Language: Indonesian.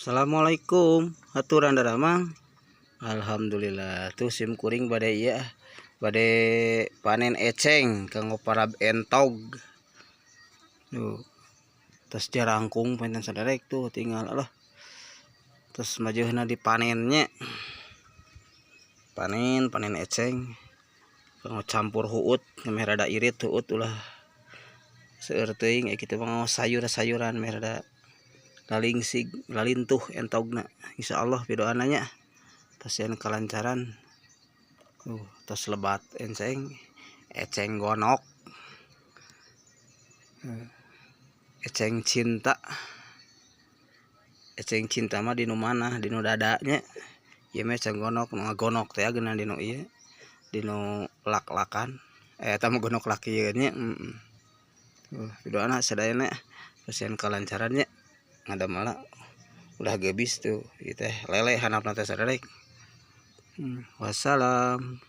Assalamualaikum aturan daramang. Alhamdulillah tuh sim kuring bade iya bade panen eceng kanggo parab entog tuh terus jarangkung panen saderek tuh tinggal Allah terus majuhna dipanennya panen eceng kanggo campur huut meh rada irit huut ulah seueur teuing kitu mah sayur-sayuran meh rada lalingsig lalintuh entogna insyaallah pidoana nya tasieun kalancaran tos lebat eceng gonok eceng cinta mah dinu mana dinu dadanya ieu mah eceng gonok nu ngagonok teh geuna dinu ieu dinu lak-lakan eta mah gonok lak ieu nya pidoana sadayana tasieun kalancaran nya ngadamela udah gebis tuh ieu teh lele handapna teh saderek. Wassalam.